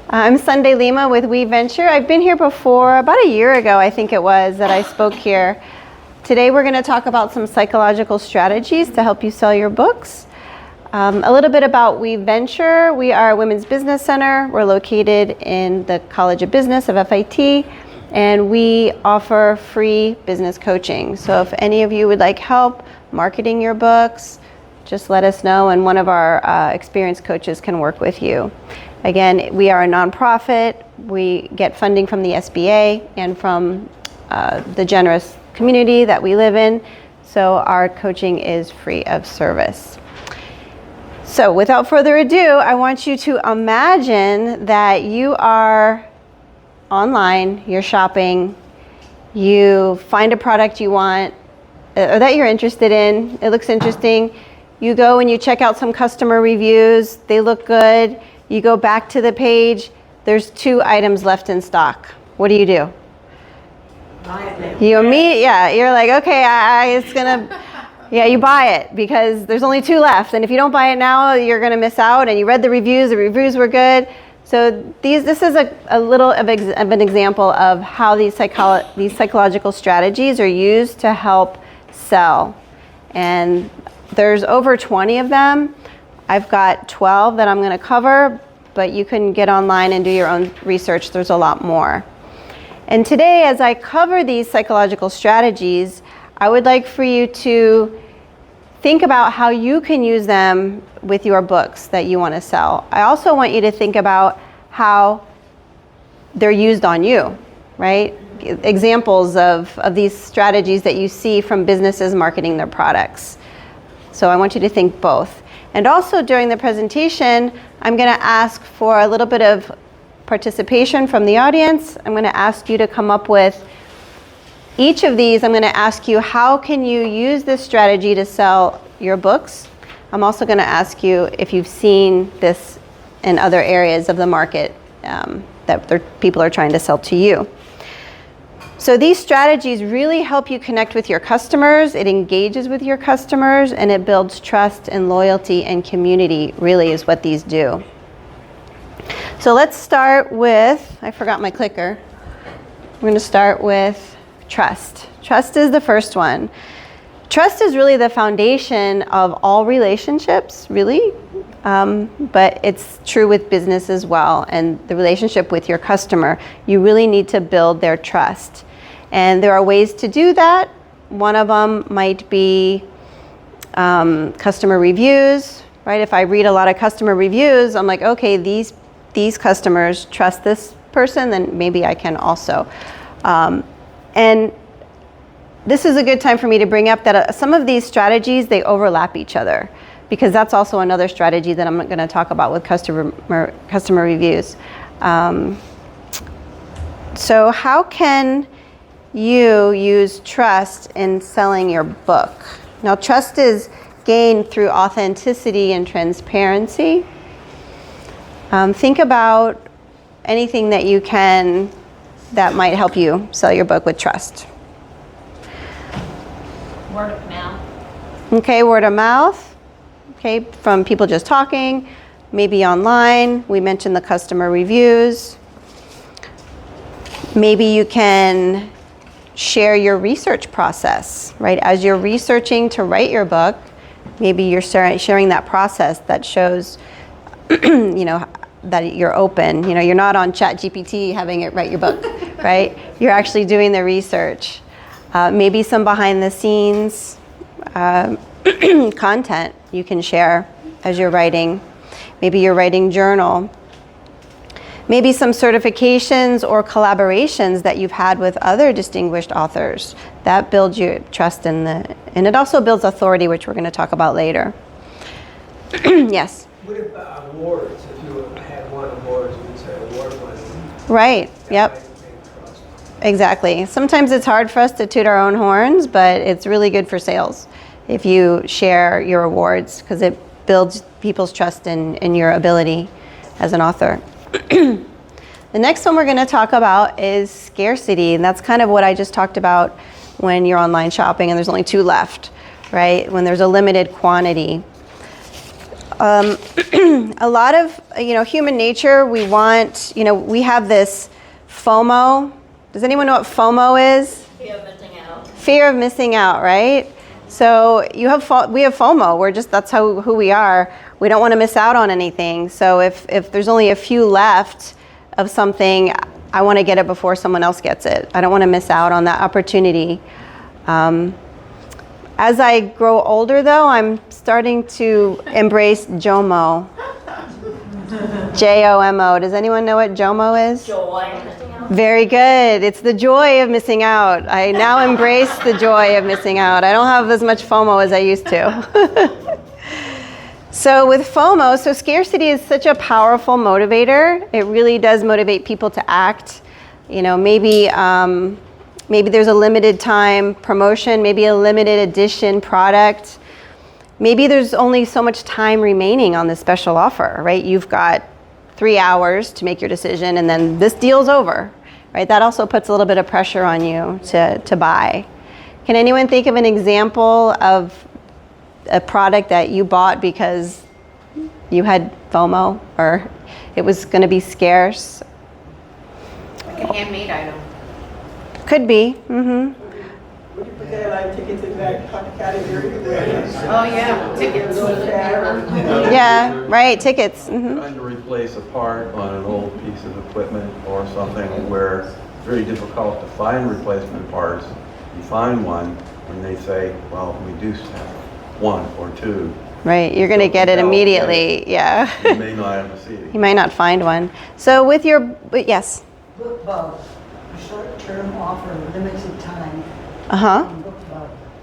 I'm Sondee Lima with We Venture. I've been here before, about a year ago I think it was, that I spoke here. Today we're going to talk about some psychological strategies to help you sell your books. A little bit about We Venture. We are a women's business center. We're located in the College of Business of FIT, and we offer free business coaching. So if any of you would like help marketing your books, just let us know, and one of our experienced coaches can work with you. Again, we are a nonprofit. We get funding from the SBA and from the generous community that we live in. So our coaching is free of service. So without further ado, I want you to imagine that you are online, you're shopping, you find a product you want or that you're interested in, it looks interesting. You go and you check out some customer reviews, they look good. You go back to the page, there's 2 items left in stock. What do? You you're like, okay, you buy it because there's only 2 left. And if you don't buy it now, you're gonna miss out. And you read the reviews were good. So this is a little of an example of how these psychological strategies are used to help sell. And there's over 20 of them. I've got 12 that I'm going to cover, but you can get online and do your own research. There's a lot more. And today, as I cover these psychological strategies, I would like for you to think about how you can use them with your books that you want to sell. I also want you to think about how they're used on you, right? Examples of these strategies that you see from businesses marketing their products. So I want you to think both. And also during the presentation, I'm going to ask for a little bit of participation from the audience. I'm going to ask you to come up with each of these. I'm going to ask you, how can you use this strategy to sell your books? I'm also going to ask you if you've seen this in other areas of the market that people are trying to sell to you. So these strategies really help you connect with your customers, it engages with your customers, and it builds trust and loyalty and community, really is what these do. So let's start with, I forgot my clicker. We're going to start with trust. Trust is the first one. Trust is really the foundation of all relationships, really, but it's true with business as well, and the relationship with your customer. You really need to build their trust. And there are ways to do that. One of them might be customer reviews, right? If I read a lot of customer reviews, I'm like, okay, these customers trust this person, then maybe I can also. And this is a good time for me to bring up that some of these strategies, they overlap each other, because that's also another strategy that I'm going to talk about with customer reviews. So how can you use trust in selling your book? Now, trust is gained through authenticity and transparency. Think about anything that you can that might help you sell your book with trust. Word of mouth. Okay, word of mouth. Okay, from people just talking, maybe online. We mentioned the customer reviews. Maybe you can share your research process, right? As you're researching to write your book, maybe you're sharing that process that shows, that you're open. You're not on ChatGPT having it write your book, right? You're actually doing the research. Maybe some behind the scenes content you can share as you're writing. Maybe you're writing journal. Maybe some certifications or collaborations that you've had with other distinguished authors. That builds your trust and it also builds authority, which we're going to talk about later. Yes? What about awards? If you had won awards, we'd say award winning. Right, yep. Exactly. Sometimes it's hard for us to toot our own horns, but it's really good for sales if you share your awards, because it builds people's trust in your ability as an author. The next one we're going to talk about is scarcity, and that's kind of what I just talked about when you're online shopping and there's only 2 left, right? When there's a limited quantity. A lot of, human nature, we want, we have this FOMO. Does anyone know what FOMO is? Fear of missing out. Fear of missing out, right? So we have FOMO. That's who we are. We don't want to miss out on anything. So if there's only a few left of something, I want to get it before someone else gets it. I don't want to miss out on that opportunity. As I grow older, though, I'm starting to embrace JOMO. JOMO. Does anyone know what JOMO is? Joy of missing out. Very good. It's the joy of missing out. I now embrace the joy of missing out. I don't have as much FOMO as I used to. So with FOMO, scarcity is such a powerful motivator. It really does motivate people to act. Maybe there's a limited time promotion, maybe a limited edition product. Maybe there's only so much time remaining on this special offer, right? You've got 3 hours to make your decision and then this deal's over, right? That also puts a little bit of pressure on you to buy. Can anyone think of an example of a product that you bought because you had FOMO or it was going to be scarce? Like a handmade item. Could be. Mm-hmm. Would you put that like tickets in that category? Oh, yeah, tickets. Yeah, right, tickets. Mm-hmm. Trying to replace a part on an old piece of equipment or something where it's very difficult to find replacement parts. You find one when they say, well, we do have one or two. Right, you're going to get it immediately. Yeah. You may not ever see it. You might not find one. So with your, yes. BookBub, a short-term offer, limited time. Uh-huh.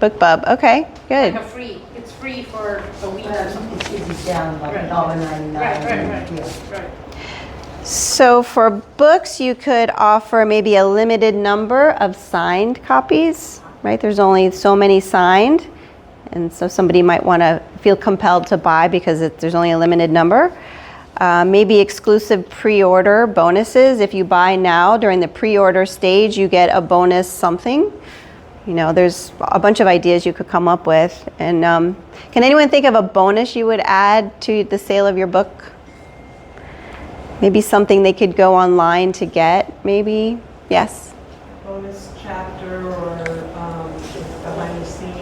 BookBub. BookBub. Okay, good. Like it's free for a week or something. It's easy down like Right. $1.99. Right. Yeah. Right. So for books, you could offer maybe a limited number of signed copies, right? There's only so many signed. And so somebody might want to feel compelled to buy because there's only a limited number. Maybe exclusive pre-order bonuses. If you buy now during the pre-order stage, you get a bonus something. There's a bunch of ideas you could come up with. And can anyone think of a bonus you would add to the sale of your book? Maybe something they could go online to get, maybe? Yes? Bonus chapter or behind the scenes.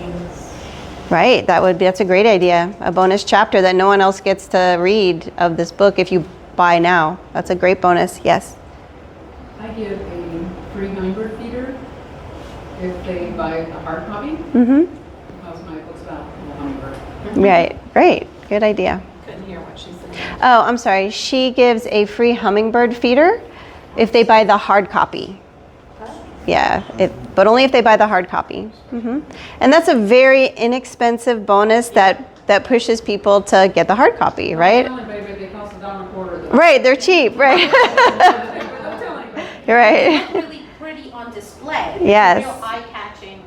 Right, that's a great idea. A bonus chapter that no one else gets to read of this book if you buy now. That's a great bonus, yes. I give a free hummingbird feeder if they buy a hard copy, Mm-hmm. because my book's about a hummingbird. Right, great, good idea. Couldn't hear what she said. Oh, I'm sorry, she gives a free hummingbird feeder if they buy the hard copy. Yeah, but only if they buy the hard copy. Mm-hmm. And that's a very inexpensive bonus that pushes people to get the hard copy, right? Don't tell anybody, but they cost $1.25. Right, they're cheap, right? Don't tell anybody. You're right. It's really pretty on display. Yes. It's a real eye-catching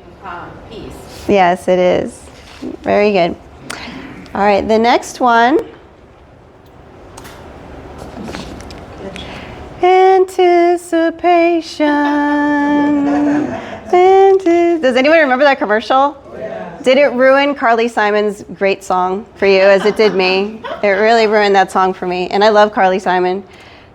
piece. Yes, it is. Very good. All right, the next one. Anticipation. Does anyone remember that commercial? Yeah. Did it ruin Carly Simon's great song for you as it did me? It really ruined that song for me, and I love Carly Simon.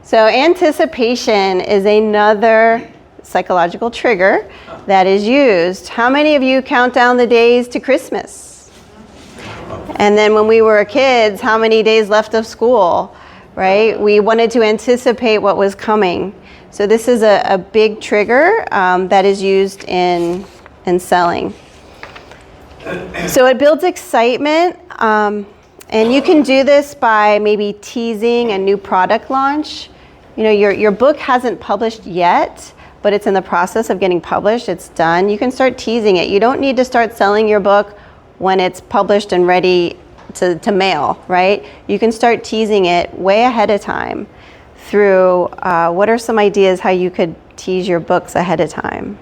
So anticipation is another psychological trigger that is used. How many of you count down the days to Christmas? And then when we were kids, how many days left of school? Right? We wanted to anticipate what was coming. So this is a big trigger that is used in selling. So it builds excitement, and you can do this by maybe teasing a new product launch. Your book hasn't published yet, but it's in the process of getting published. It's done. You can start teasing it. You don't need to start selling your book when it's published and ready to mail, right? You can start teasing it way ahead of time through what are some ideas how you could tease your books ahead of time?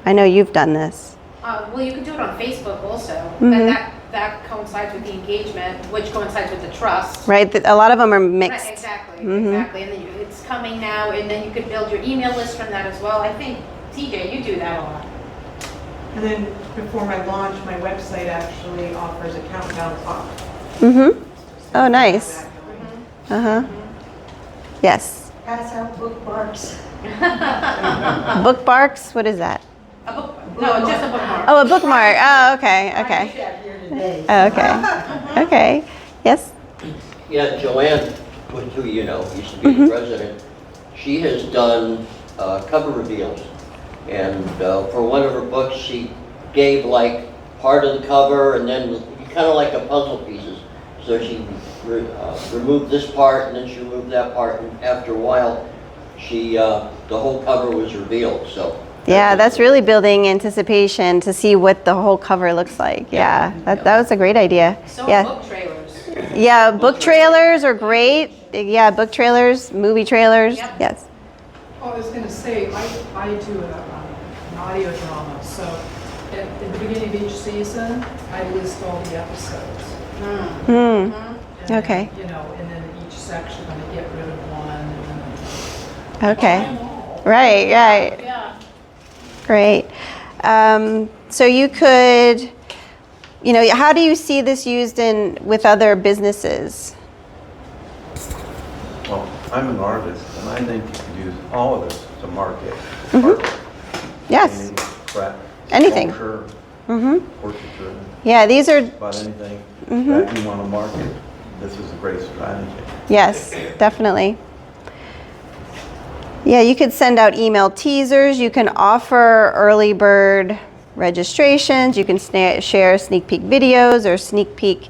I know you've done this. Well, you can do it on Facebook also. Mhm. That coincides with the engagement, which coincides with the trust. Right? A lot of them are mixed. Right, exactly. Mhm. Exactly. And then it's coming now, and then you could build your email list from that as well. I think, TJ, you do that a lot. And then before my launch, my website actually offers a countdown clock. Mm-hmm. Oh, nice. that going. Uh-huh. Yes. Pass out bookmarks. Bookmarks, what is that? A book, no, just a bookmark. Oh, a bookmark. Oh, okay, I okay. did that here today. Oh, okay. Okay. Yes. Yeah, Joanne, who you know, used to be the president, she has done cover reveals. And for one of her books, she gave like part of the cover and then kind of like a puzzle pieces. So she removed this part and then she removed that part. And after a while, the whole cover was revealed. So Yeah, that's really building anticipation to see what the whole cover looks like. Yeah, that was a great idea. So Yeah. book trailers. Yeah, book trailers are great. Yeah, book trailers, movie trailers. Yep. Yes. Oh, I was gonna say, I do an audio drama, so at the beginning of each season, I list all the episodes. Hmm. And then, Okay. you know, and then each section, I'm gonna get rid of one, and then Okay. buy 'em all. Right, right. Yeah. Great. So you could, how do you see this used with other businesses? Well, I'm an artist, and I think you could use all of this to market Mhm. art. Yes. Painting, craft, Anything. sculpture, Mm-hmm. portraiture, Yeah, these are, about anything Mhm. that you want to market. This is a great strategy. yes, definitely. Yeah, you could send out email teasers. You can offer early bird registrations. You can share sneak peek videos or sneak peek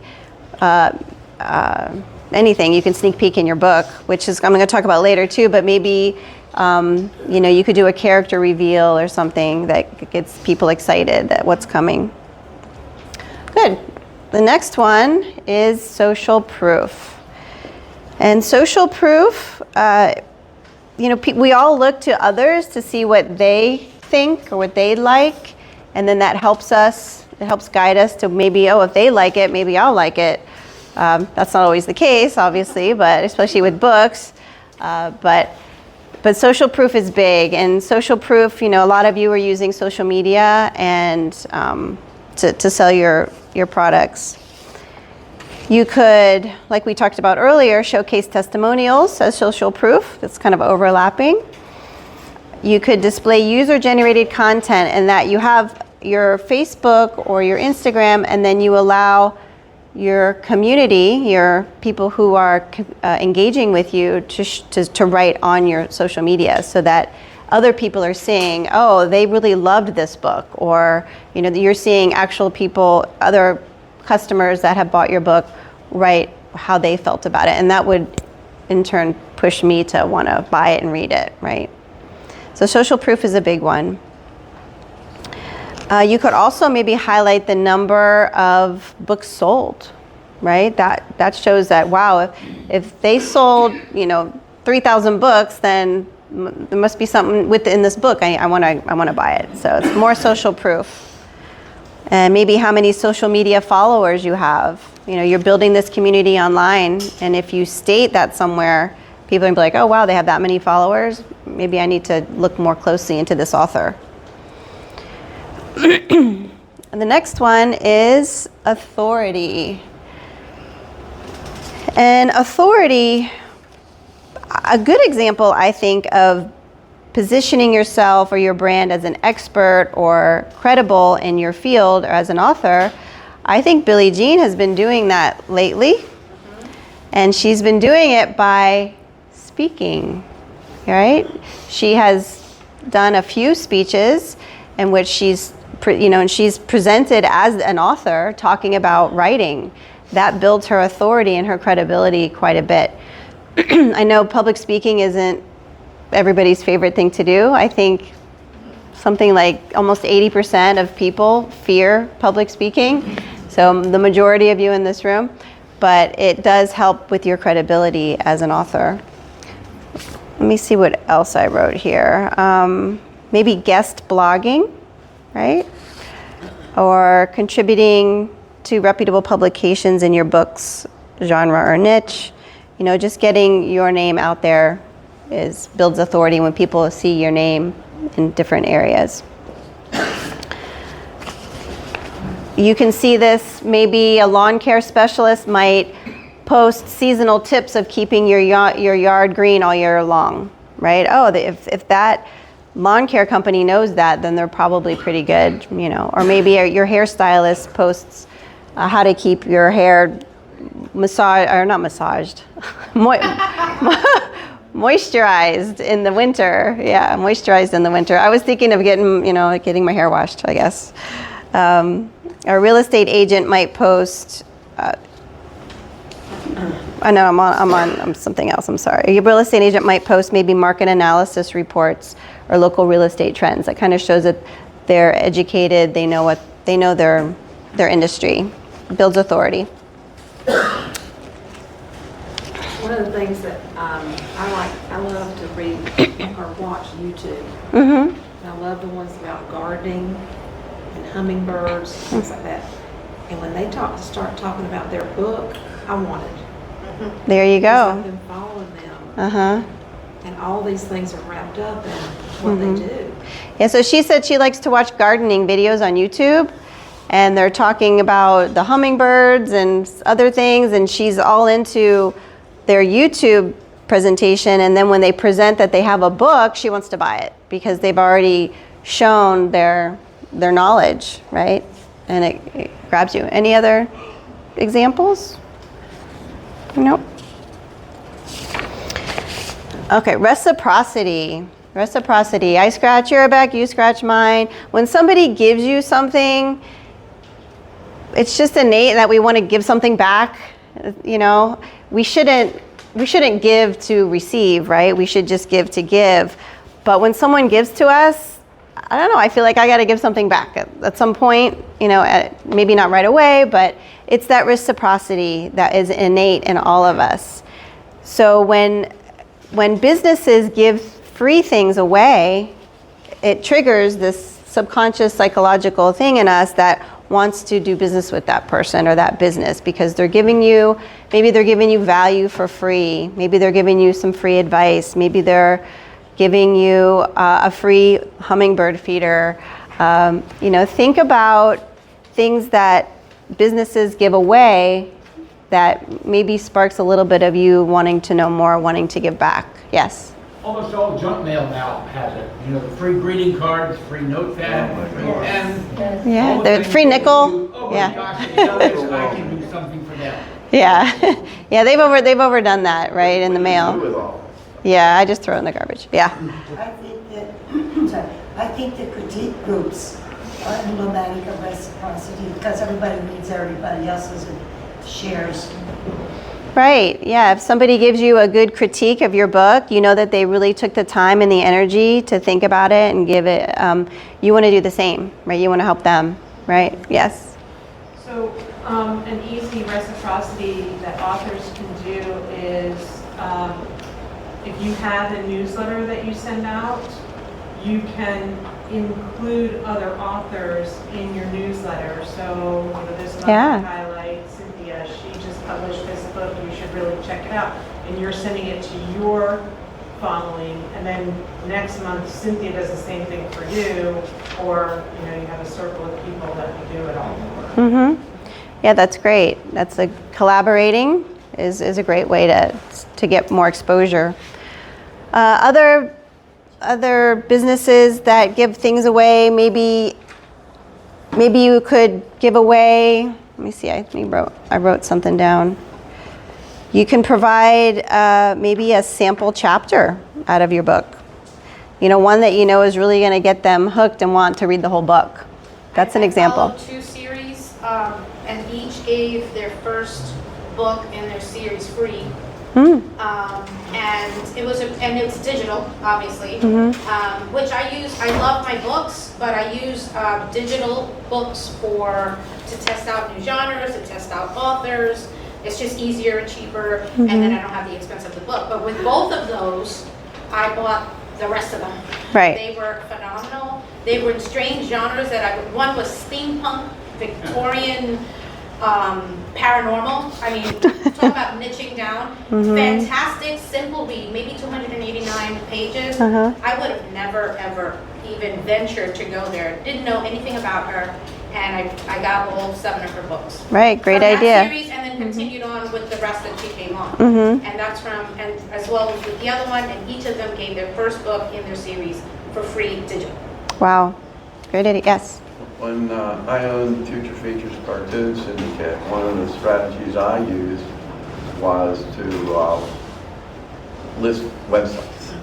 anything. You can sneak peek in your book, which is I'm going to talk about later too. But maybe you could do a character reveal or something that gets people excited that what's coming. Good. The next one is social proof. And social proof, we all look to others to see what they think or what they like, and then that helps us. It helps guide us to maybe, if they like it, maybe I'll like it. That's not always the case, obviously, but especially with books. But social proof is big, and social proof. A lot of you are using social media and to sell your products. You could, like we talked about earlier, showcase testimonials as social proof. That's kind of overlapping. You could display user-generated content in that you have your Facebook or your Instagram, and then you allow your community, your people who are engaging with you to write on your social media so that other people are seeing, oh, they really loved this book, or you're seeing actual people, other customers that have bought your book write how they felt about it, and that would in turn push me to want to buy it and read it, right? So social proof is a big one. You could also maybe highlight the number of books sold, right? That shows that, wow, if they sold 3,000 books, then there must be something within this book. I want to buy it. So it's more social proof. And maybe how many social media followers you have. You're building this community online, and if you state that somewhere, people are gonna be like, oh wow, they have that many followers. Maybe I need to look more closely into this author. And the next one is authority. And authority, a good example, I think, of positioning yourself or your brand as an expert or credible in your field or as an author, I think Billie Jean has been doing that lately. And she's been doing it by speaking, right? She has done a few speeches in which she's presented as an author talking about writing. That builds her authority and her credibility quite a bit. I know public speaking isn't everybody's favorite thing to do. I think something like almost 80% of people fear public speaking. So the majority of you in this room, but it does help with your credibility as an author. Let me see what else I wrote here. Maybe guest blogging, right? Or contributing to reputable publications in your book's genre or niche. Just getting your name out there builds authority when people see your name in different areas. You can see this, maybe a lawn care specialist might post seasonal tips of keeping your yard green all year long, right? Oh, if that lawn care company knows that, then they're probably pretty good, you know. Or maybe your hairstylist posts how to keep your hair moisturized in the winter. Yeah, moisturized in the winter. I was thinking of getting my hair washed, I guess. A real estate agent might post. I know I'm something else. I'm sorry. A real estate agent might post maybe market analysis reports or local real estate trends. That kind of shows that they're educated. They know their industry. Builds authority. One of the things that I love to read or watch YouTube. Mm-hmm. And I love the ones about gardening and hummingbirds, things like that. And when they start talking about their book, I want it. There you Because I've go. been following them. Uh-huh. And all these things are wrapped up in what they do. Yeah, so she said she likes to watch gardening videos on YouTube, and they're talking about the hummingbirds and other things, and she's all into their YouTube presentation, and then when they present that they have a book, she wants to buy it because they've already shown their knowledge, right? And it grabs you. Any other examples? Nope. Okay, reciprocity. Reciprocity. I scratch your back, you scratch mine. When somebody gives you something, it's just innate that we want to give something back. You know, we shouldn't give to receive, right? We should just give to give. But when someone gives to us, I don't know, I feel like I got to give something back at some point, you know, maybe not right away, but it's that reciprocity that is innate in all of us. So when businesses give free things away, it triggers this subconscious psychological thing in us that wants to do business with that person or that business because maybe they're giving you value for free. Maybe they're giving you some free advice. Maybe they're giving you a free hummingbird feeder. You know, think about things that businesses give away that maybe sparks a little bit of you wanting to know more, wanting to give back. Yes? Almost all junk mail now has it. You know, the free greeting cards, free notepad, free pen. Yeah, all the things free that nickel. you- oh my Yeah. gosh, I tell this, I can do something for them. Yeah. Yeah, they've overdone that, right, in the mail. Yeah, I just throw it in the garbage. Yeah. I think the critique groups are emblematic of reciprocity because everybody reads everybody else's and shares. Right. Yeah. If somebody gives you a good critique of your book, you know that they really took the time and the energy to think about it and give it. You want to do the same, right? You want to help them, right? Yes. So an easy reciprocity that authors can do is if you have a newsletter that you send out, you can include other authors in your newsletter. So you know, there's another highlight, Cynthia, she just published this book, you should really check it out. And you're sending it to your following, and then next month Cynthia does the same thing for you, or you know, you have a circle of people that you do it all for. Mm-hmm. Yeah, that's great. That's collaborating is a great way to get more exposure. Other businesses that give things away, maybe you could give away, let me see, I wrote something down. You can provide maybe a sample chapter out of your book. You know, one that you know is really going to get them hooked and want to read the whole book. That's an example. I followed 2 series, and each gave their first book in their series free. And it's digital, obviously, which I use. I love my books, but I use digital books to test out new genres, to test out authors. It's just easier and cheaper, and then I don't have the expense of the book. But with both of those, I bought the rest of them. Right. They were phenomenal. They were in strange genres one was steampunk, Victorian, paranormal. I mean, talk about niching down. Fantastic, simple read, maybe 289 pages. I would have never, ever even ventured to go there. Didn't know anything about her, and I got all 7 of her books. Right, great From that idea. series, and then then continued on with the rest that she came on. Mm-hmm. And that's from, and as well as with the other one, and each of them gave their first book in their series for free digital. Wow. Great idea. Yes. When I owned Future Features Cartoon Syndicate, one of the strategies I used was to list websites,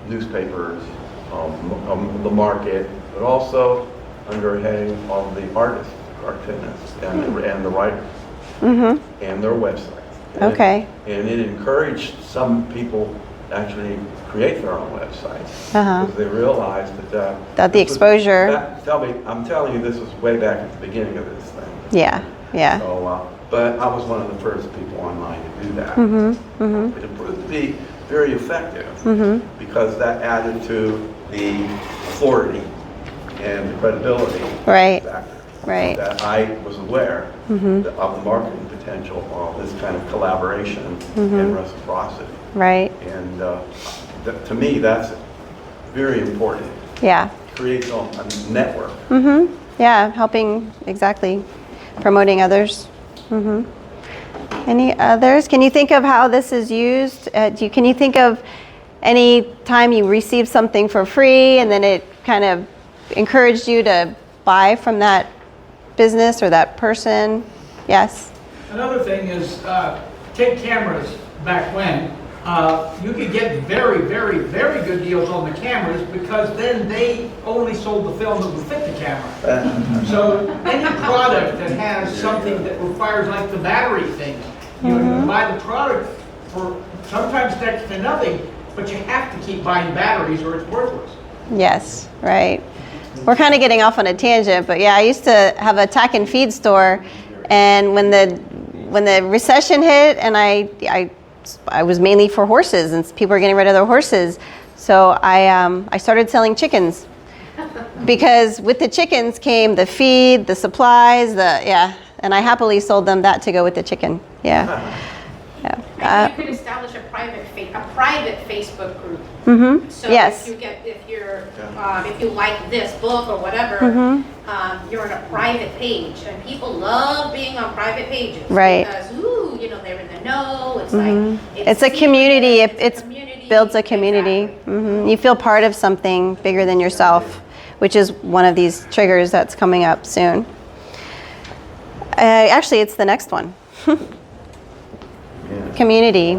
newspapers, the market, but also under a heading of the artists, cartoonists, and the writers, and their websites. And Okay. and it encouraged some people actually create their own websites because they realized that That the this was- exposure. I'm telling you, this was way back at the beginning of this thing. Yeah. Yeah. So, but I was one of the first people online to do that. It proved to be very effective because that added to the authority and the credibility Right. factor. Right. That I was aware of the marketing potential of this kind of collaboration and reciprocity. Right. And to me, that's very important. Yeah. Creates a network. Yeah. Helping, exactly. Promoting others. Any others? Can you think of how this is used? Can you think of any time you received something for free and then it kind of encouraged you to buy from that business or that person? Yes. Another thing is, take cameras back when. You could get very, very, very good deals on the cameras because then they only sold the film that would fit the camera. So any product that has something that requires like the battery thing, you buy the product for sometimes next to nothing, but you have to keep buying batteries or it's worthless. Yes, right. We're kind of getting off on a tangent, but yeah, I used to have a tack and feed store, and when the recession hit, and I was mainly for horses, and people were getting rid of their horses, so I started selling chickens, because with the chickens came the feed, the supplies, and I happily sold them that to go with the chicken. Yeah. And you could establish a private Facebook group. So Yes. if you like this book or whatever, you're on a private page, and people love being on private pages. Right. Because they're in the know. It's like It's a community. It community. builds a community. You feel part of something bigger than yourself, which is one of these triggers that's coming up soon. Actually, it's the next one. Community,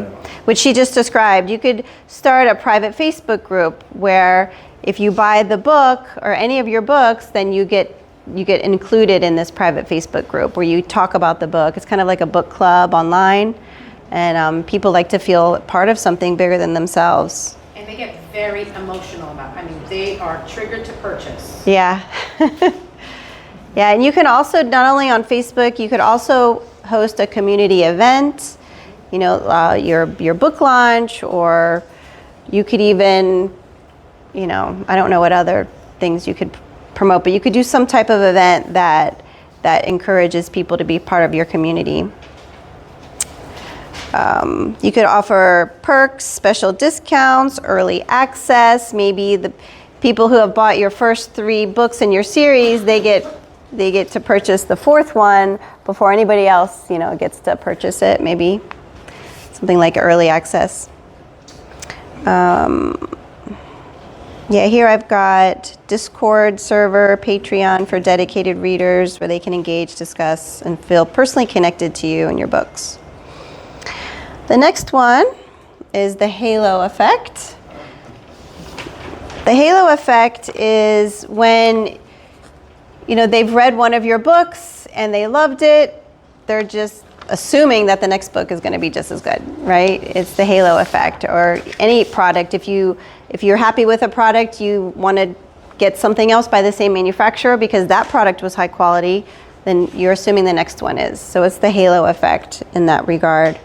which she just described. You could start a private Facebook group where if you buy the book or any of your books, then you get included in this private Facebook group where you talk about the book. It's kind of like a book club online, and people like to feel part of something bigger than themselves. And they get very emotional about it. I mean, they are triggered to purchase. Yeah. Yeah, and you can also, not only on Facebook, you could also host a community event, your book launch, or you could even, I don't know what other things you could promote, but you could do some type of event that encourages people to be part of your community. You could offer perks, special discounts, early access. Maybe the people who have bought your first 3 books in your series, they get to purchase the 4th one before anybody else, gets to purchase it. Maybe something like early access. Here I've got Discord server, Patreon for dedicated readers where they can engage, discuss, and feel personally connected to you and your books. The next one is the halo effect. The halo effect is when they've read one of your books and they loved it, they're just assuming that the next book is going to be just as good, right? It's the halo effect. Or any product, if you're happy with a product, you want to get something else by the same manufacturer because that product was high quality, then you're assuming the next one is. So it's the halo effect in that regard.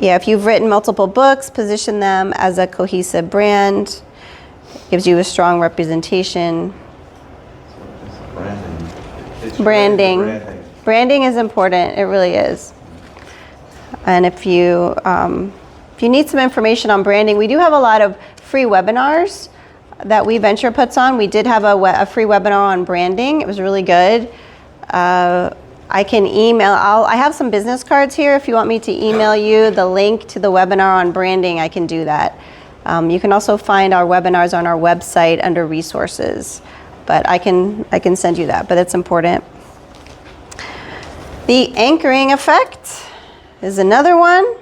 If you've written multiple books, position them as a cohesive brand. Gives you a strong representation. Branding. Branding is important. It really is. And if you need some information on branding, we do have a lot of free webinars that We Venture puts on. We did have a free webinar on branding. It was really good. I can email, I have some business cards here. If you want me to email you the link to the webinar on branding, I can do that. You can also find our webinars on our website under resources, but I can send you that, but it's important. The anchoring effect is another one.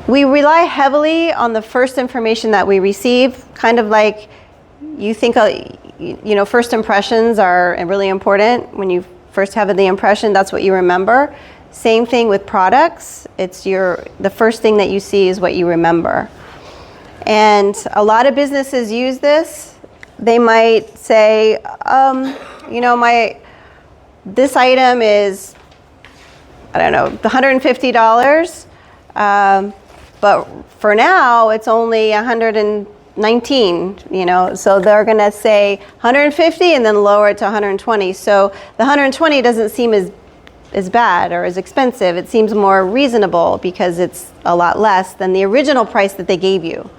We rely heavily on the first information that we receive, kind of like you think, you know, first impressions are really important. When you first have the impression, that's what you remember. Same thing with products. It's the first thing that you see is what you remember. And a lot of businesses use this. They might say, you know, this item is, I don't know, $150. But for now, it's only 119, you know, so they're gonna say 150 and then lower it to 120. So the 120 doesn't seem as bad or as expensive. It seems more reasonable because it's a lot less than the original price that they gave you,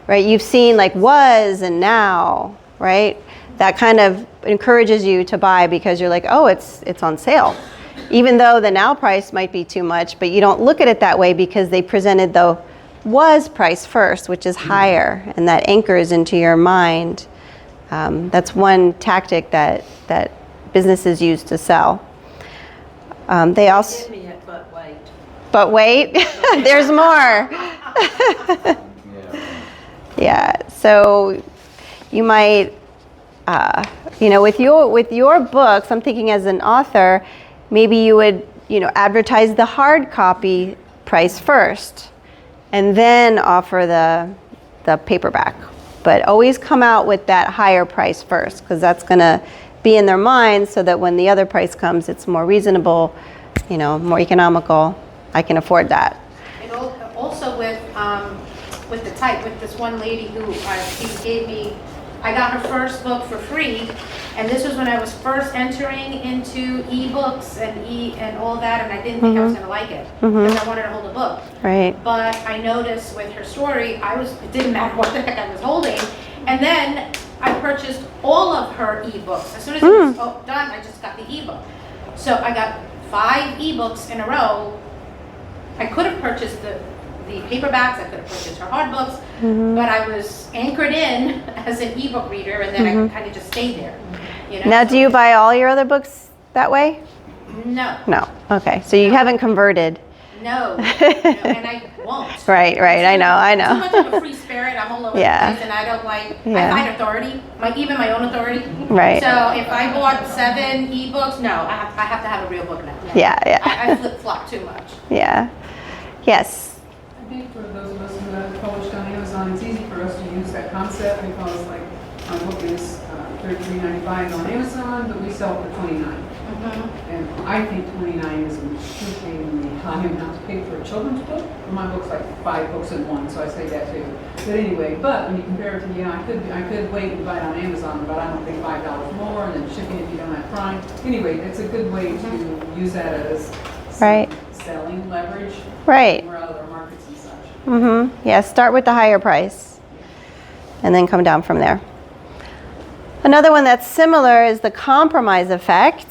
right? You've seen like was and now, right? That kind of encourages you to buy because you're like, oh, it's on sale. Even though the now price might be too much, but you don't look at it that way because they presented the was price first, which is higher, and that anchors into your mind. That's one tactic that businesses use to sell. They also, Give me it, but wait. but wait, there's more. Yeah, so you might, you know, with your books, I'm thinking as an author, maybe you would, you know, advertise the hard copy price first and then offer the paperback. But always come out with that higher price first, because that's gonna be in their minds so that when the other price comes, it's more reasonable, you know, more economical. I can afford that. And also with the type, with this one lady who she gave me, I got her first book for free, and this was when I was first entering into ebooks and all that, and I didn't think I was gonna like it because I wanted to hold a book. Right. But I noticed with her story, it didn't matter what the heck I was holding, and then I purchased all of her ebooks. As soon as it was done, I just got the ebook. So I got 5 ebooks in a row. I could have purchased the paperbacks, I could have purchased her hard books, but I was anchored in as an ebook reader, and then I kind of just stayed there. You know? Now, do you buy all your other books that way? No. No. Okay. So you haven't converted. No. And I won't. Right. I know. Too much of a free spirit. I'm all over the place, and I don't like. Yeah. I find authority, even my own authority. Right. So if I bought 7 ebooks, no, I have to have a real book now. Yeah. I flip flop too much. Yeah. Yes. I think for those of us who have published on Amazon, it's easy for us to use that concept because like our book is $33.95 on Amazon, but we sell it for $29. And I think $29 is extremely high amount to pay for a children's book. My book's like 5 books in one, so I say that too. But anyway, when you compare it to, I could wait and buy it on Amazon, but I don't think $5 more, and then shipping if you don't have Prime. Anyway, it's a good way to use that as selling leverage. Right. We're out of our markets and such. Yeah, start with the higher price and then come down from there. Another one that's similar is the compromise effect,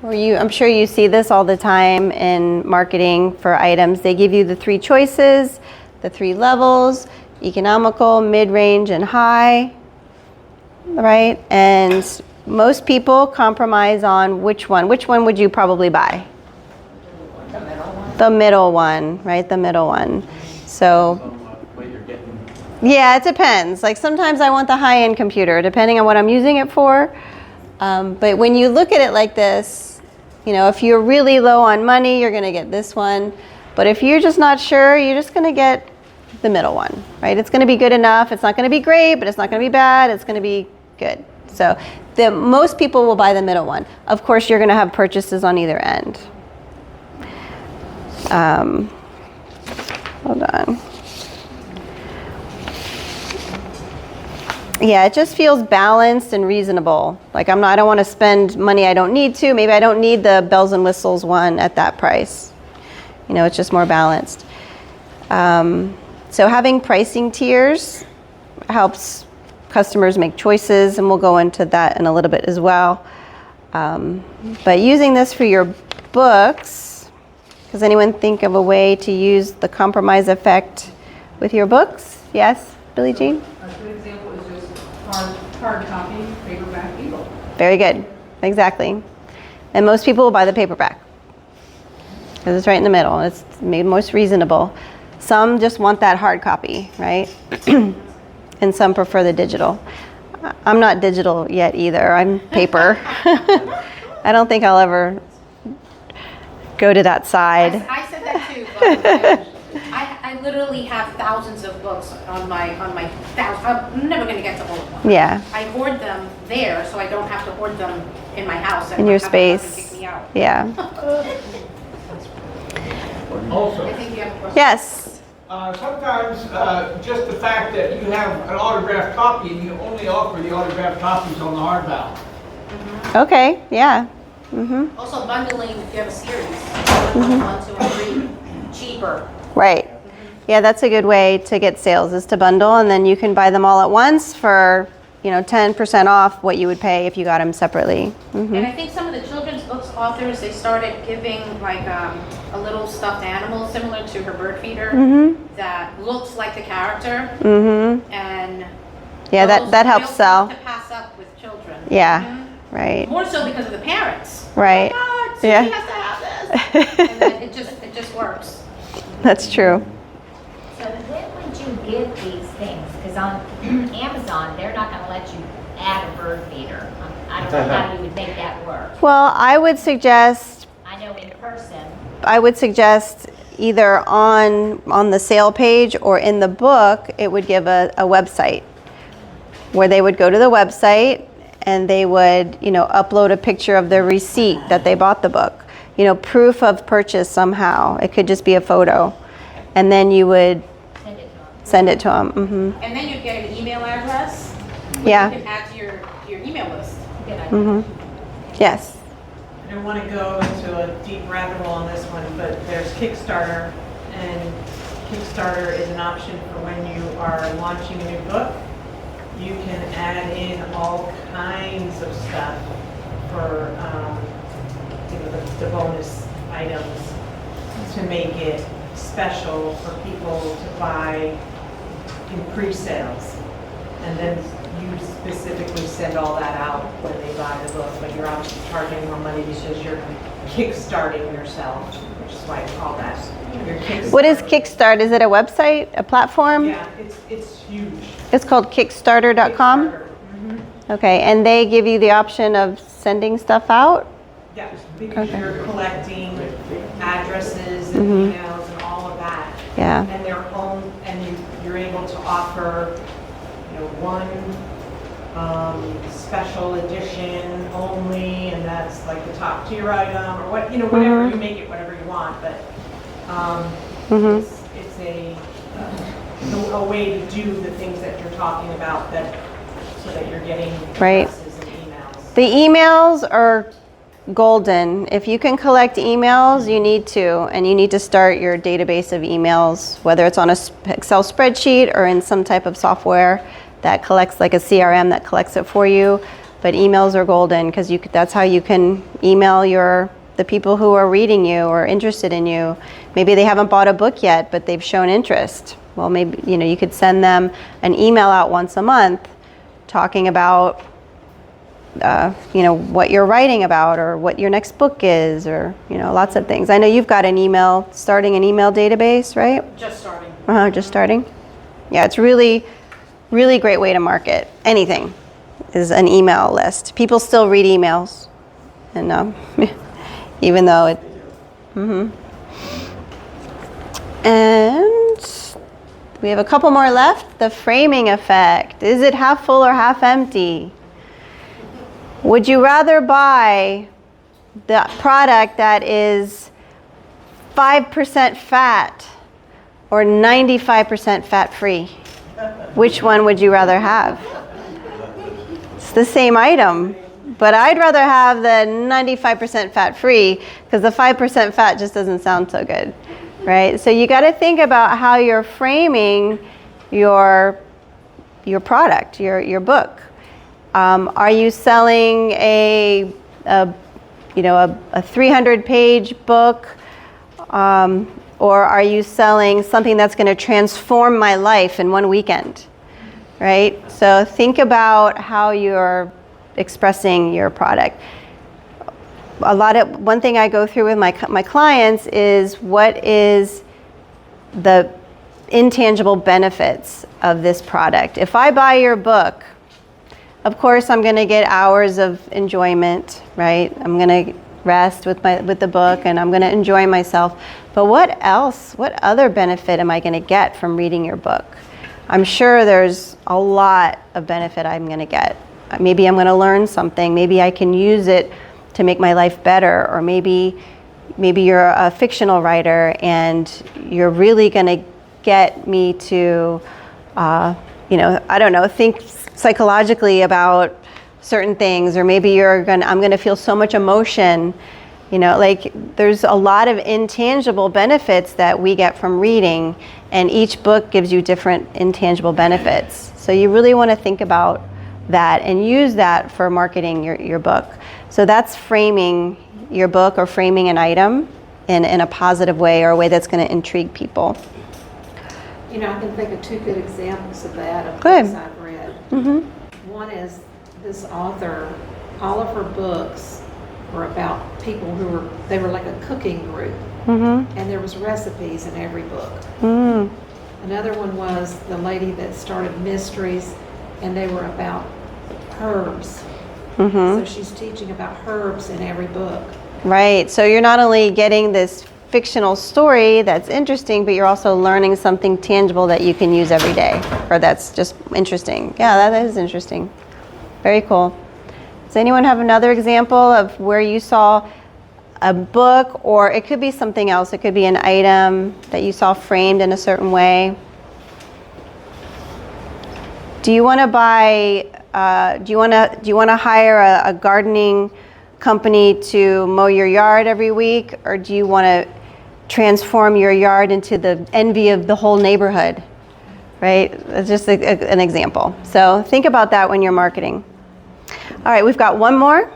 where I'm sure you see this all the time in marketing for items. They give you the 3 choices, the 3 levels, economical, mid-range, and high, right? And most people compromise on which one. Which one would you probably buy? The middle one, right? The middle one. So, What you're getting. yeah, it depends. Like sometimes I want the high-end computer, depending on what I'm using it for. But when you look at it like this, you know, if you're really low on money, you're going to get this one. But if you're just not sure, you're just going to get the middle one, right? It's going to be good enough. It's not going to be great, but it's not going to be bad. It's going to be good. So most people will buy the middle one. Of course, you're going to have purchases on either end. Hold on. Yeah, it just feels balanced and reasonable. Like I don't want to spend money I don't need to. Maybe I don't need the bells and whistles one at that price. You know, it's just more balanced. So having pricing tiers helps customers make choices, and we'll go into that in a little bit as well. But using this for your books, does anyone think of a way to use the compromise effect with your books? Yes, Billie Jean? A good example is just hard copy, paperback, ebook. Very good. Exactly. And most people will buy the paperback because it's right in the middle. It's made most reasonable. Some just want that hard copy, right? And some prefer the digital. I'm not digital yet either. I'm paper. I don't think I'll ever go to that side. I said that too, but I literally have thousands of books on my I'm never gonna get to all of them. Yeah. I hoard them there, so I don't have to hoard them in my house. In your have them space. kick me out. Yeah. Also, I think you have a question. Yes. sometimes just the fact that you have an autographed copy and you only offer the autographed copies on the hardbound. Okay. Yeah. Mhm. Also bundling, if you have a series, 1, 2, and 3, cheaper. Right. Yeah, that's a good way to get sales is to bundle, and then you can buy them all at once for 10% off what you would pay if you got them separately. And I think some of the children's books authors, they started giving like a little stuffed animal similar to her bird feeder that looks like the character. And Yeah, those that helps real sell. tough to pass up with children. Yeah. Right. More so because of the parents. Right. Oh my God, Yeah. Susie has to have this. And then it just works. That's true. So when would you give these things? Because on Amazon, they're not going to let you add a bird feeder. I don't know how you would make that work. Well, I would suggest I know in person. either on the sale page or in the book, it would give a website where they would go to the website and they would, upload a picture of their receipt that they bought the book. Proof of purchase somehow. It could just be a photo. And then you would Send it to them. send it to them. And then you get an email address. Which Yeah. You can add to your email list. Good idea. Yes. I don't want to go into a deep rabbit hole on this one, but there's Kickstarter, and Kickstarter is an option for when you are launching a new book. You can add in all kinds of stuff for, the bonus items to make it special for people to buy in pre-sales. And then you specifically send all that out when they buy the book, but you're obviously charging more money because you're kickstarting yourself, which is why it's called that. You're kickstarting. What is Kickstart? Is it a website, a platform? Yeah, it's huge. It's called Kickstarter.com? Kickstarter. Okay, and they give you the option of sending stuff out? Yeah, because Okay. you're collecting addresses and emails and all of that. Yeah. And their own, and you're able to offer, one special edition only, and that's like the top tier item, or whatever, you make it whatever you want, but it's a way to do the things that you're talking about, so that you're getting Right. addresses and emails. The emails are golden. If you can collect emails, you need to, and you need to start your database of emails, whether it's on a Excel spreadsheet or in some type of software that collects, like a CRM that collects it for you. But emails are golden because that's how you can email the people who are reading you or interested in you. Maybe they haven't bought a book yet, but they've shown interest. Well, maybe you could send them an email out once a month talking about what you're writing about or what your next book is, or lots of things. I know you've got starting an email database, right? Just starting. Just starting. Yeah, it's really, really great way to market anything is an email list. People still read emails, and even though it. And we have a couple more left. The framing effect. Is it half full or half empty? Would you rather buy the product that is 5% fat or 95% fat free? Which one would you rather have? It's the same item, but I'd rather have the 95% fat free because the 5% fat just doesn't sound so good, right? So you got to think about how you're framing your product, your book. Are you selling a you know, a 300-page book, or are you selling something that's going to transform my life in one weekend, right? So think about how you're expressing your product. One thing I go through with my clients is what is the intangible benefits of this product. If I buy your book, of course I'm going to get hours of enjoyment, right? I'm going to rest with the book and I'm going to enjoy myself. But what else? What other benefit am I going to get from reading your book? I'm sure there's a lot of benefit I'm going to get. Maybe I'm going to learn something. Maybe I can use it to make my life better, or maybe you're a fictional writer and you're really going to get me to, you know, I don't know, think psychologically about certain things, or maybe I'm going to feel so much emotion. You know, like there's a lot of intangible benefits that we get from reading, and each book gives you different intangible benefits. So you really want to think about that and use that for marketing your book. So that's framing your book or framing an item in a positive way, or a way that's going to intrigue people. You know, I can think of two good examples of that, of Good. books I've read. Mm-hmm. One is this author, all of her books were about people they were like a cooking group. Mm-hmm. And there was recipes in every book. Mm. Another one was the lady that started mysteries, and they were about herbs. Mm-hmm. So she's teaching about herbs in every book. Right. So you're not only getting this fictional story that's interesting, but you're also learning something tangible that you can use every day, or that's just interesting. Yeah, that is interesting. Very cool. Does anyone have another example of where you saw a book, or it could be something else? It could be an item that you saw framed in a certain way. Do you want to buy? Do you want to hire a gardening company to mow your yard every week, or do you want to transform your yard into the envy of the whole neighborhood? Right? That's just an example. So think about that when you're marketing. All right, we've got one more.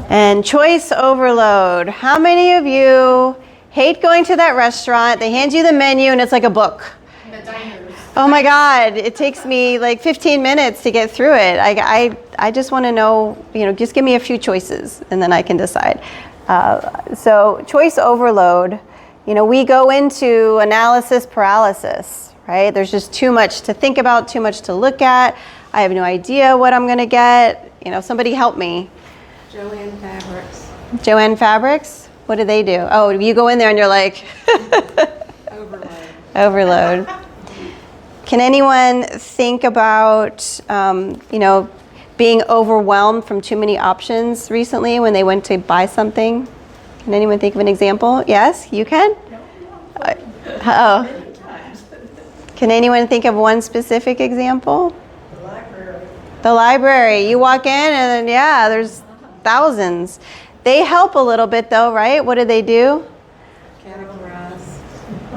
And choice overload. How many of you hate going to that restaurant? They hand you the menu and it's like a book. The diners. Oh my God, it takes me like 15 minutes to get through it. I just want to know, you know, just give me a few choices and then I can decide. So choice overload, you know, we go into analysis paralysis, right? There's just too much to think about, too much to look at. I have no idea what I'm going to get. You know, somebody help me. Joanne Fabrics. Joanne Fabrics? What do they do? Oh, you go in there and you're like... Overload. Overload. Can anyone think about, you know, being overwhelmed from too many options recently when they went to buy something? Can anyone think of an example? Yes, you can? Oh. Can anyone think of one specific example? The library. The library. You walk in and then, yeah, there's thousands. They help a little bit though, right? What do? Categorize.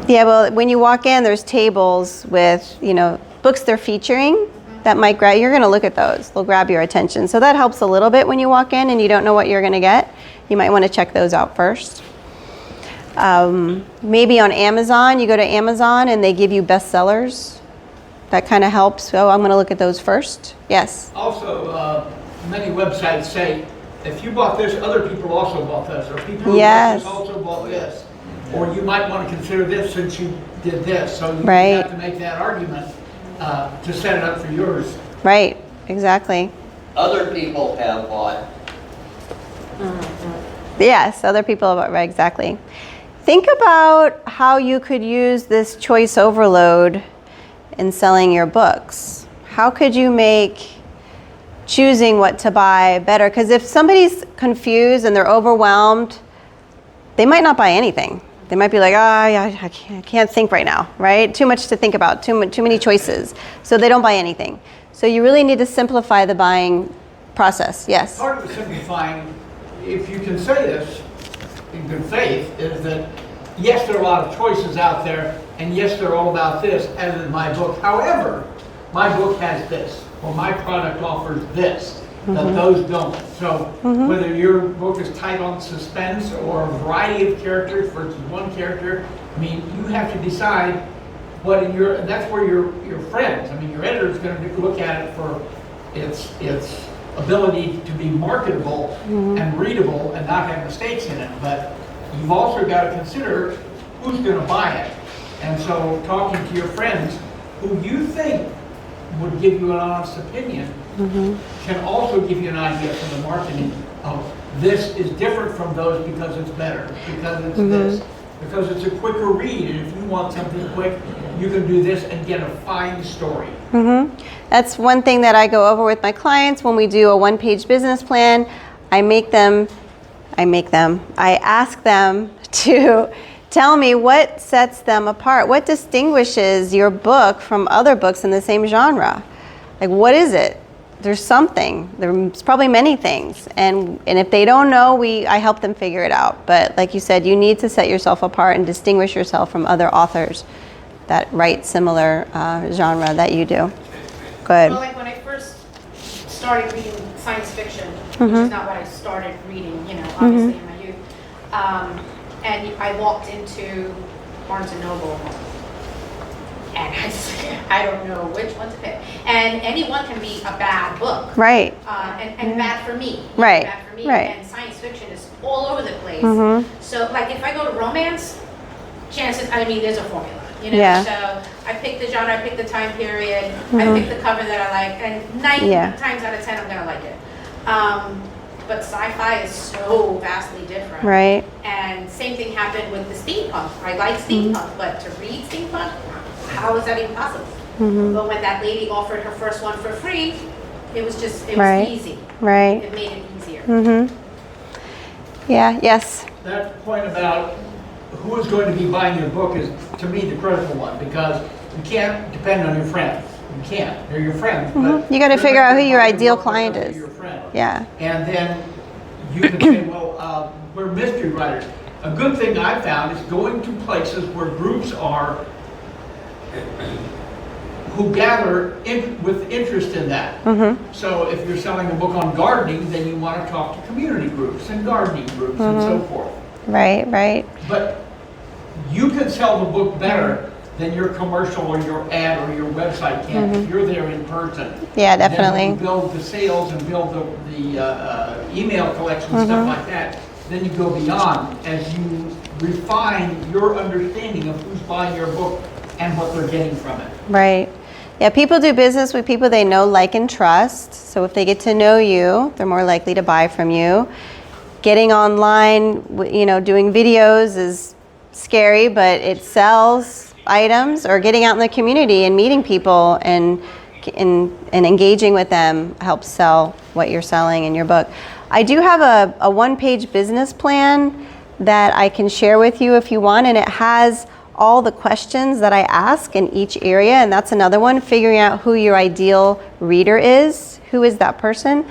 Yeah, well, when you walk in, there's tables with, you know, books they're featuring that might grab, you're going to look at those. They'll grab your attention. So that helps a little bit when you walk in and you don't know what you're going to get. You might want to check those out first. Maybe on Amazon, you go to Amazon and they give you bestsellers. That kind of helps. So I'm going to look at those first. Yes. Also, many websites say, if you bought this, other people also bought this, or people who Yes. bought this also bought this. Or you might want to consider this since you did this. So you Right. have to make that argument to set it up for yours. Right. Exactly. Other people have bought. Yes, other people, right, exactly. Think about how you could use this choice overload in selling your books. How could you make choosing what to buy better? Because if somebody's confused and they're overwhelmed, they might not buy anything. They might be like, yeah, I can't think right now, right? Too much to think about, too many choices. So they don't buy anything. So you really need to simplify the buying process. Yes? Part of the simplifying, if you can say this in good faith, is that yes, there are a lot of choices out there, and yes, they're all about this, as in my book. However, my book has this, or my product offers this. that those don't. So whether your book is tight on suspense or a variety of characters versus one character, I mean, you have to decide what in your, and that's where your friends, I mean, your editor is going to look at it for its ability to be marketable and readable and not have mistakes in it. But you've also got to consider who's going to buy it. And so talking to your friends who you think would give you an honest opinion can also give you an idea from the marketing of this is different from those because it's better, because it's this, because it's a quicker read. And if you want something quick, you can do this and get a fine story. That's one thing that I go over with my clients when we do a one-page business plan. I ask them to tell me what sets them apart, what distinguishes your book from other books in the same genre. Like, what is it? There's something. There's probably many things. And if they don't know, I help them figure it out. But like you said, you need to set yourself apart and distinguish yourself from other authors that write similar genre that you do. Good. Well, like when I first started reading science fiction, which is not what I started reading, you know, obviously in my youth, and I walked into Barnes & Noble, and I don't know which one to pick. And any one can be a bad book. Right. And bad for me. Right. Bad for me. Right. And science fiction is all over the place. So, like, if I go to romance, chances, I mean, there's a formula. You know, Yeah. so I pick the genre, I pick the time period, I pick the cover that I like, and 9 times out of 10 I'm gonna like it. But sci-fi is so vastly different. Right. And same thing happened with the steampunk. I like steampunk, but to read steampunk, how is that even possible? But when that lady offered her first one for free, it was just, it was easy. Right. It made it easier. Yeah, yes. That point about who is going to be buying your book is, to me, the critical one, because you can't depend on your friends. You can't. They're your friends. But You got to they're figure not out who gonna your buy your ideal book client because is. they're your friend. Yeah. And then you can say, well, we're mystery writers. A good thing I've found is going to places where groups are who gather with interest in that. So if you're selling a book on gardening, then you want to talk to community groups and gardening groups and so forth. Right, right. But you can sell the book better than your commercial or your ad or your website can if you're there in person. Yeah, Then definitely. when you build the sales and build the email collection and stuff like that, then you go beyond as you refine your understanding of who's buying your book and what they're getting from it. Right. Yeah, people do business with people they know, like, and trust. So if they get to know you, they're more likely to buy from you. Getting online, you know, doing videos is scary, but it sells items. Or getting out in the community and meeting people and engaging with them helps sell what you're selling in your book. I do have a one-page business plan that I can share with you if you want, and it has all the questions that I ask in each area, and that's another one, figuring out who your ideal reader is. Who is that person?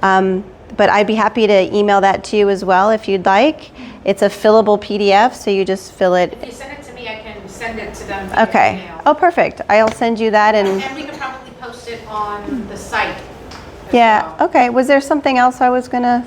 But I'd be happy to email that to you as well if you'd like. It's a fillable PDF, so you just fill it. If you send it to me, I can send it to them via Okay. email. Oh, perfect. I'll send you that. And we could probably post it on the site. as Yeah, well. okay. Was there something else I was gonna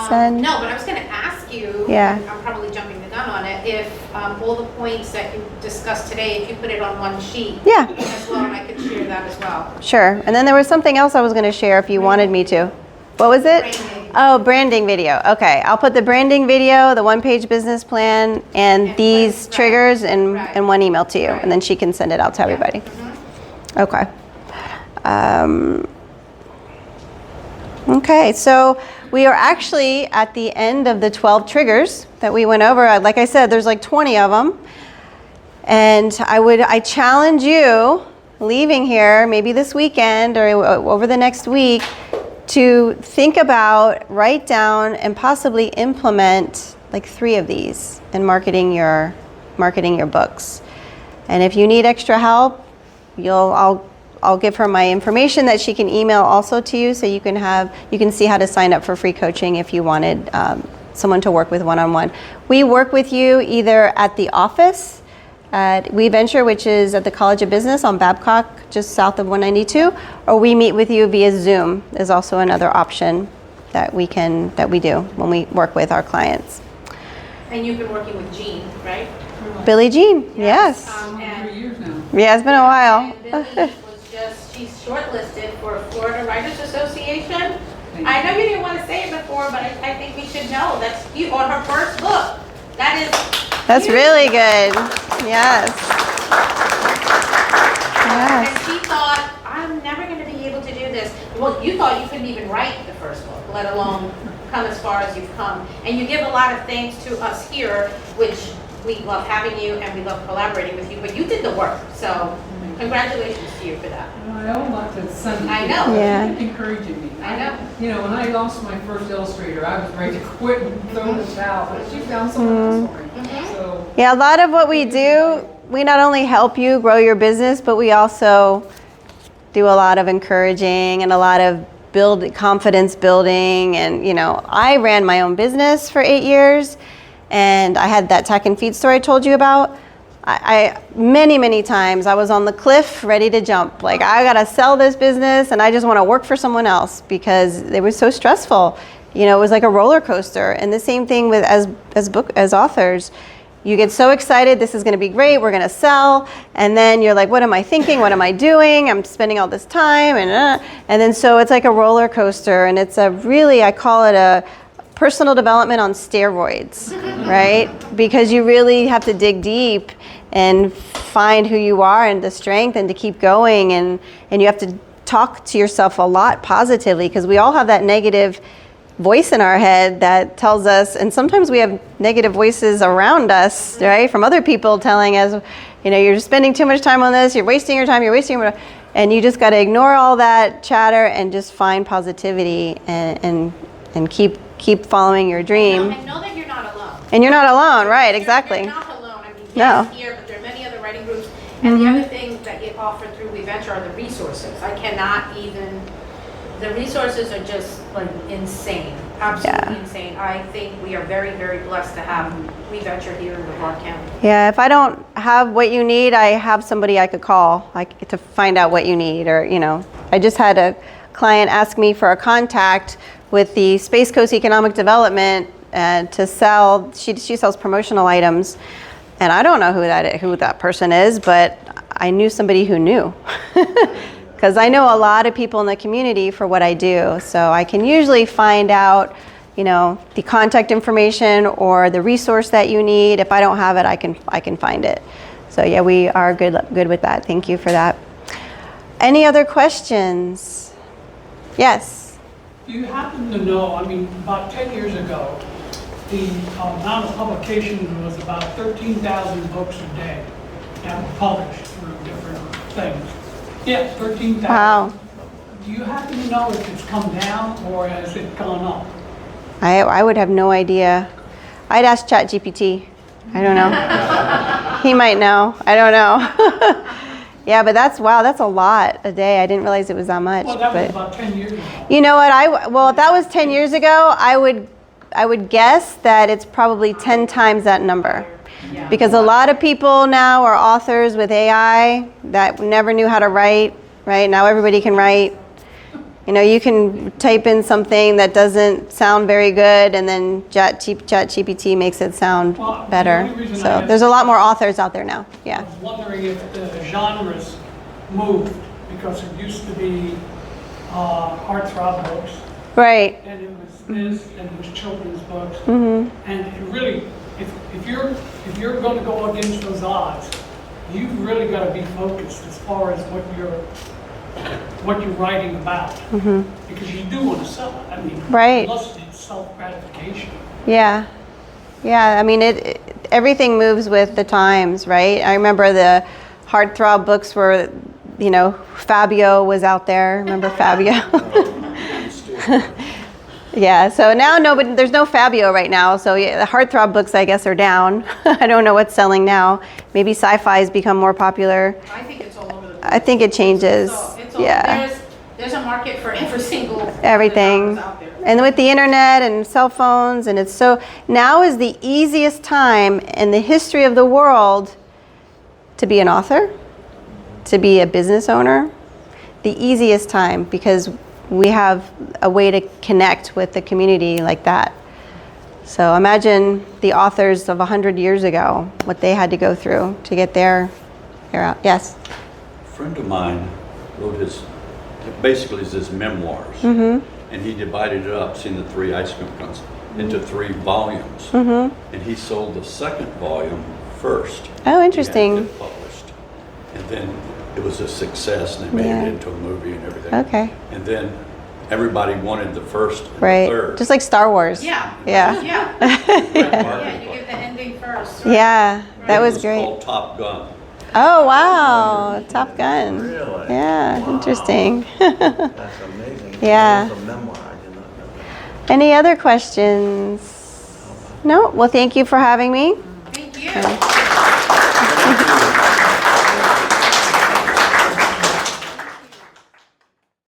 send? No, but I was going to ask you, Yeah. I'm probably jumping the gun on it, if all the points that you discussed today, if you put it on one sheet Yeah, as well, and I could share that as well. sure. And then there was something else I was gonna share if you wanted me to. What was it? Branding. Oh, branding video. Okay, I'll put the branding video, the one-page business plan, and these right. triggers in Right. one email to you, Right. and then she can send it out to everybody. Okay. Okay, so we are actually at the end of the 12 triggers that we went over. Like I said, there's like 20 of them. And I challenge you, leaving here, maybe this weekend or over the next week, to think about, write down, and possibly implement like 3 of these in marketing your books. And if you need extra help, I'll give her my information that she can email also to you, so you can see how to sign up for free coaching if you wanted someone to work with one-on-one. We work with you either at the office at WeVenture, which is at the College of Business on Babcock, just south of 192, or we meet with you via Zoom is also another option that we do when we work with our clients. And you've been working with Jean, right? Billie Jean, yes. And 3 years now. Yeah, it's been a while. And Billie she's shortlisted for Florida Writers Association. I know you didn't want to say it before, but I think we should know. That's you on her first book. That's huge. Really good. Yes. And Yes. she thought, I'm never going to be able to do this. Well, you thought you couldn't even write the first book, let alone come as far as you've come. And you give a lot of thanks to us here, which we love having you and we love collaborating with you, but you did the work. So congratulations to you for that. I owe a lot to Sondee. I know. Yeah. Keep encouraging me. I know. You know, when I lost my first illustrator, I was ready to quit and throw this out, but she found someone else for me. So, Yeah, a lot of what we do, we not only help you grow your business, but we also do a lot of encouraging and a lot of confidence building. And, you know, I ran my own business for 8 years, and I had that tack and feed store I told you about. I many times I was on the cliff ready to jump. Like, I gotta sell this business and I just wanna work for someone else because it was so stressful. You know, it was like a roller coaster. And the same thing with as authors. You get so excited, this is gonna be great, we're gonna sell, and then you're like, what am I thinking, what am I doing? I'm spending all this time, and then so it's like a roller coaster, and it's a really, I call it a personal development on steroids, right? Because you really have to dig deep and find who you are and the strength and to keep going, and you have to talk to yourself a lot positively because we all have that negative voice in our head that tells us, and sometimes we have negative voices around us, right? From other people telling us, you know, you're spending too much time on this, you're wasting your time, and you just got to ignore all that chatter and just find positivity and keep following your dream. And know that you're not alone. And you're not alone, right? Exactly. You're not alone. I mean, No. yes, here, but there are many other writing groups. And the other thing that get offered through WeVenture are the resources. I cannot even, the resources are just like insane, absolutely insane. I think we are very, very blessed to have WeVenture here in Brevard County. Yeah, if I don't have what you need, I have somebody I could call to find out what you need, or, you know. I just had a client ask me for a contact with the Space Coast Economic Development to sell. She sells promotional items, and I don't know who that person is, but I knew somebody who knew, because I know a lot of people in the community for what I do. So I can usually find out, you know, the contact information or the resource that you need. If I don't have it, I can find it. So yeah, we are good with that. Thank you for that. Any other questions? Yes. Do you happen to know, I mean, about 10 years ago, the amount of publications was about 13,000 books a day that were published through different things. Yes, 13,000. Wow. Do you happen to know if it's come down or has it gone up? I would have no idea. I'd ask ChatGPT. I don't know. He might know. I don't know. Yeah, but that's a lot a day. I didn't realize it was that much. Well, that was about 10 years ago. You know what? Well, if that was 10 years ago, I would guess that it's probably 10 times that number. Because a lot of people now are authors with AI that never knew how to write, right? Now everybody can write. You know, you can type in something that doesn't sound very good, and then ChatGPT makes it sound better. So there's a lot more authors out there now. I Yeah. was wondering if the genres moved, because it used to be heartthrob books, Right. and it was this, and it was children's books. Mhm. And it really, if you're going to go against those odds, you've really got to be focused as far as what you're writing about, because you do want to sell it. I mean, Right. unless it's self-gratification. Yeah. Yeah, I mean, everything moves with the times, right? I remember the heartthrob books were, you know, Fabio was out there. Remember Fabio? Yeah, so now there's no Fabio right now. So yeah, the heartthrob books, I guess, are down. I don't know what's selling now. Maybe sci-fi's become more popular. I think it's all over the place. I think it changes. It's all, Yeah. There's a market for every single Everything. genres out there. And with the internet and cell phones, and now is the easiest time in the history of the world to be an author, to be a business owner, the easiest time, because we have a way to connect with the community like that. So imagine the authors of 100 years ago, what they had to go through to get their out. Yes? A friend of mine wrote basically his memoirs. Mm-hmm. And he divided it up, seen the 3 ice cream cones, into 3 volumes. Mm-hmm. And he sold the 2nd volume first. Oh, interesting. He had it published. And then it was a success, and they made Yeah. it into a movie and everything. Okay. And then everybody wanted the 1st and Right. the 3rd. Just like Star Wars. Yeah. Yeah. Yeah. Yeah. Yeah, you give the ending first. Right? Yeah, that It was great. called Top Gun. Oh, wow. Top Gun. Really? Yeah, Wow. interesting. That's amazing. Yeah. It's a memoir, I did not know that. Any other questions? No? Well, thank you for having me. Thank you.